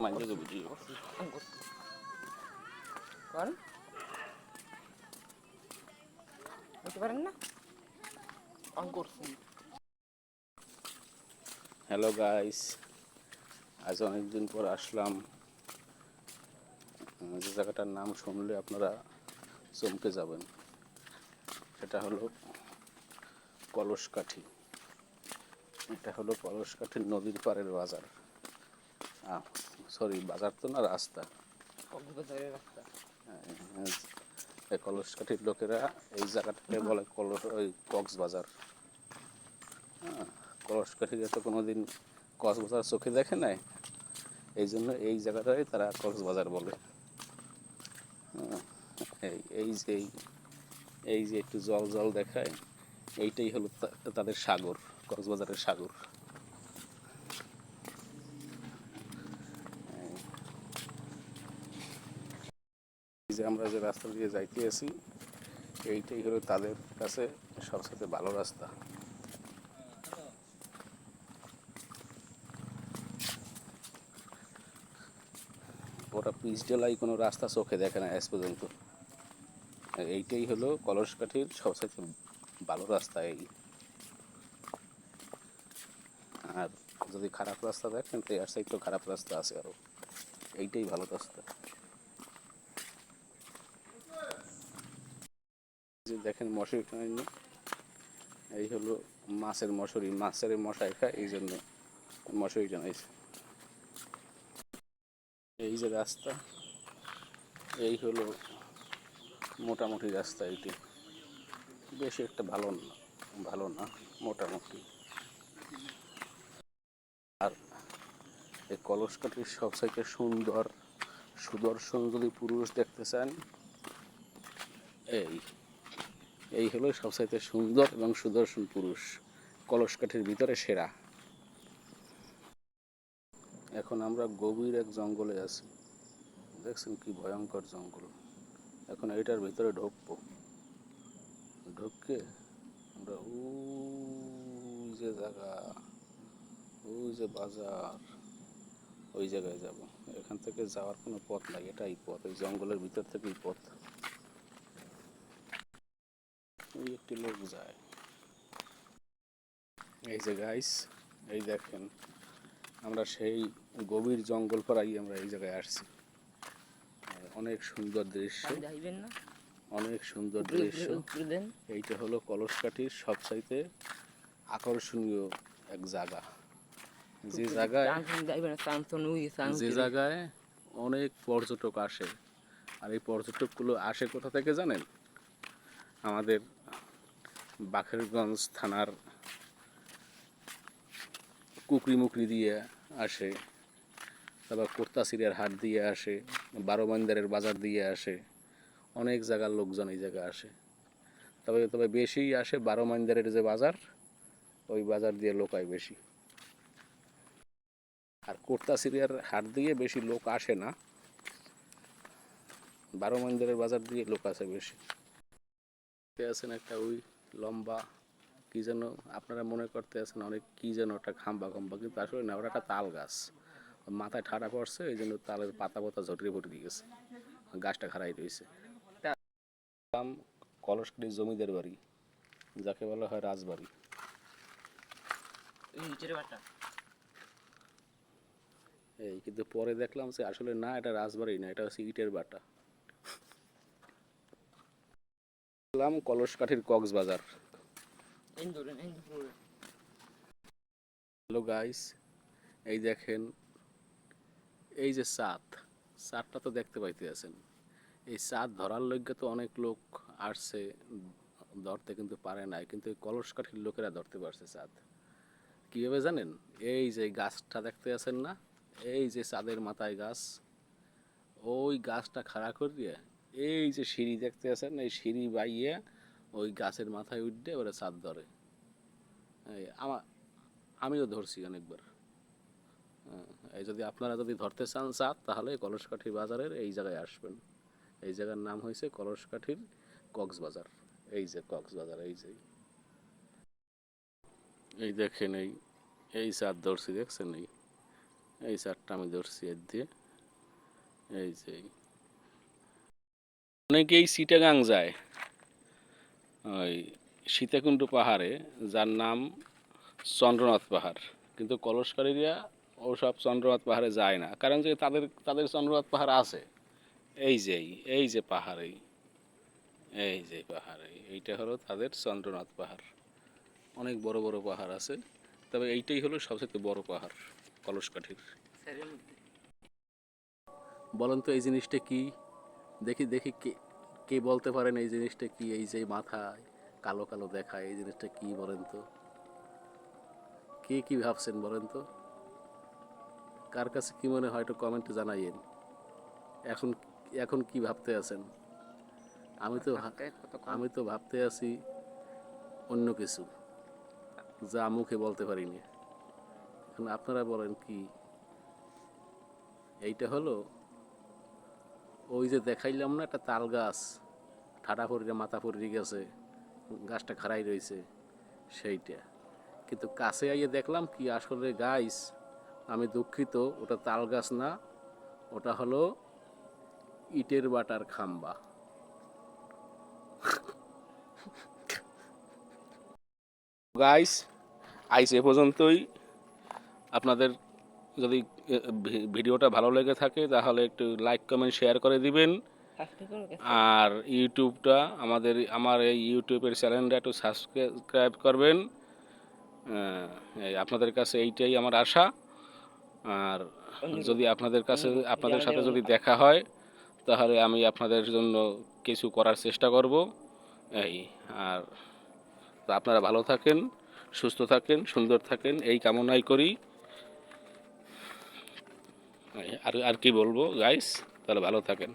মাইন্ডে তো বুঝি করেন বুঝতে পারেন না অন করছি। হ্যালো গাইস, আজ অনেকদিন পর আসলাম। যে জায়গাটার নাম শুনলে আপনারা চমকে যাবেন, সেটা হলো কলসকাঠি। এটা হলো কলসকাঠির নদীর পাড়ের বাজার। সরি, বাজার তো না, রাস্তা। কক্সবাজারের রাস্তা। এই কলসকাঠির লোকেরা এই জায়গাটাকে বলে ওই কক্সবাজার। হ্যাঁ, কলসকাঠিকে তো কোনোদিন কক্সবাজার চোখে দেখে নাই, এই জন্য এই জায়গাটাই তারা কক্সবাজার বলে। এই যে একটু জল জল দেখায়, এইটাই হলো তাদের সাগর, কক্সবাজারের সাগর। এই যে আমরা যে রাস্তা দিয়ে যাইতে আছি, এইটাই হলো তাদের কাছে সবচেয়ে ভালো রাস্তা। ওরা পিচ ডেলাই কোনো রাস্তা চোখে দেখে না আজ পর্যন্ত। এইটাই হলো কলসকাঠির সবচেয়ে ভালো রাস্তা। এই আর যদি খারাপ রাস্তা দেখেন তো এর সাইড তো খারাপ রাস্তা আছে আরও, এইটাই ভালো রাস্তা। যে দেখেন মশারি টানানো, এই হলো মাছের মশারি, মাছের মশাই খায়, এই জন্য মশারি টানাইছে। এই যে রাস্তা, এই হলো মোটামুটি রাস্তা। এইটি বেশি একটা ভালো না, মোটামুটি। আর এই কলসকাঠির সবচাইতে সুন্দর সুদর্শন যদি পুরুষ দেখতে চান, এই এই হলো সবচাইতে সুন্দর এবং সুদর্শন পুরুষ, কলসকাঠির ভিতরে সেরা। এখন আমরা গভীর এক জঙ্গলে আছি, দেখছেন কি ভয়ঙ্কর জঙ্গল। এখন এইটার ভিতরে ঢুকে আমরা ওই যে জায়গা, ওই যে বাজার, ওই জায়গায় যাব। এখান থেকে যাওয়ার কোনো পথ নাই, এটাই পথ, ওই জঙ্গলের ভিতর থেকেই পথ। ওই একটি লোক যায়। এই যে গাইস, এই দেখেন আমরা সেই গভীর জঙ্গল পাড়াই আমরা এই জায়গায় আসছি। অনেক সুন্দর দৃশ্য, অনেক সুন্দর দৃশ্য। এইটা হলো কলসকাঠির সবচাইতে আকর্ষণীয় এক জায়গা, যে জায়গায় অনেক পর্যটক আসে। আর এই পর্যটকগুলো আসে কোথা থেকে জানেন? আমাদের বাকেরগঞ্জ থানার কুকরি মুকরি দিয়ে আসে, তারপর কোর্তাসিরিয়ার হাট দিয়ে আসে, বারোমান্দারের বাজার দিয়ে আসে, অনেক জায়গার লোকজন এই জায়গায় আসে। তবে বেশিই আসে বারোমান্দারের যে বাজার, ওই বাজার দিয়ে লোক হয় বেশি। আর কোর্তাসিরিয়ার হাট দিয়ে বেশি লোক আসে না, বারোমান্দারের বাজার দিয়ে লোক আসে বেশি। আছেন একটা ওই লম্বা কি যেন, আপনারা মনে করতে আছেন অনেক কি যেন একটা খাম্বা, কিন্তু আসলে না, ওটা একটা তাল গাছ। মাথায় ঠাড়া পড়ছে, এই জন্য তালের পাতা ঝটিয়ে পড়ে গেছে, গাছটা খাড়াই রয়েছে। কলসকাঠি জমিদার বাড়ি, যাকে বলা হয় রাজবাড়ি। এই কিন্তু পরে দেখলাম যে আসলে না, এটা রাজবাড়ি না, এটা হচ্ছে ইটের বাটা। কলসকাঠির কক্সবাজার। হ্যালো গাইস, এই দেখেন, এই যে চাঁদটা তো দেখতে পাইতে আছেন। এই চাঁদ ধরার লইগে তো অনেক লোক আসছে ধরতে, কিন্তু পারে নাই। কিন্তু এই কলসকাঠির লোকেরা ধরতে পারছে চাঁদ। কীভাবে জানেন? এই যে গাছটা দেখতে আছেন না, এই যে চাঁদের মাথায় গাছ, ওই গাছটা খাড়া করিয়ে এই যে সিঁড়ি দেখতে আছেন, এই সিঁড়ি বাইয়ে ওই গাছের মাথায় উঠে ওরা চাঁদ ধরে। আমিও ধরছি অনেকবার। এই যদি আপনারা ধরতে চান চাঁদ, তাহলে কলসকাঠি বাজারের এই জায়গায় আসবেন। এই জায়গার নাম হয়েছে কলসকাঠির কক্সবাজার। এই যে কক্সবাজার, এই দেখেন, এই চাঁদ ধরছি, দেখছেন? এই চারটা আমি ধরছি এর দিয়ে, এই যে অনেকেই চিটাগাং যায় ওই সীতাকুণ্ড পাহাড়ে, যার নাম চন্দ্রনাথ পাহাড়, কিন্তু কলসকারীরা ওসব চন্দ্রনাথ পাহাড়ে যায় না, কারণ যে তাদের তাদের চন্দ্রনাথ পাহাড় আছে। এই যে পাহাড়, এই যে পাহাড়, এইটা হলো তাদের চন্দ্রনাথ পাহাড়। অনেক বড় বড় পাহাড় আছে, তবে এইটাই হলো সবচেয়ে বড় পাহাড় কলসকাঠির। স্যারের মধ্যে বলেন তো এই জিনিসটা কি? দেখি দেখি কে কে বলতে পারেন এই জিনিসটা কি? এই যে মাথায় কালো কালো দেখায়, এই জিনিসটা কি বলেন তো? কে কি ভাবছেন বলেন তো? কার কাছে কি মনে হয় একটু কমেন্টে জানাইয়েন। এখন এখন কি ভাবতে আছেন? আমি তো হাতে কত কম। আমি তো ভাবতে আছি অন্য কিছু, যা মুখে বলতে পারিনি। এখন আপনারা বলেন কি? এইটা হলো ওই যে দেখাইলাম না, একটা তাল গাছ ঠাডা পড়ে মাথা পড়ে গেছে, গাছটা খাড়াই রয়েছে, সেইটা। কিন্তু কাছে আইয়ে দেখলাম কি আসলে গাইস, আমি দুঃখিত, ওটা তাল গাছ না, ওটা হলো ইটের বাটার খাম্বা। গাইস, আইস এ পর্যন্তই। আপনাদের যদি ভিডিওটা ভালো লেগে থাকে তাহলে একটু লাইক কমেন্ট শেয়ার করে দিবেন। সাবস্ক্রাইব করে গেছে। আর ইউটিউবটা আমার এই ইউটিউবের চ্যানেলটা একটু সাবস্ক্রাইব করবেন। এই আপনাদের কাছে এইটাই আমার আশা। আর যদি আপনাদের সাথে যদি দেখা হয় তাহলে আমি আপনাদের জন্য কিছু করার চেষ্টা করব। এই আর তো আপনারা ভালো থাকেন, সুস্থ থাকেন, সুন্দর থাকেন, এই কামনাই করি। আর আর কি বলবো গাইস, তাহলে ভালো থাকেন।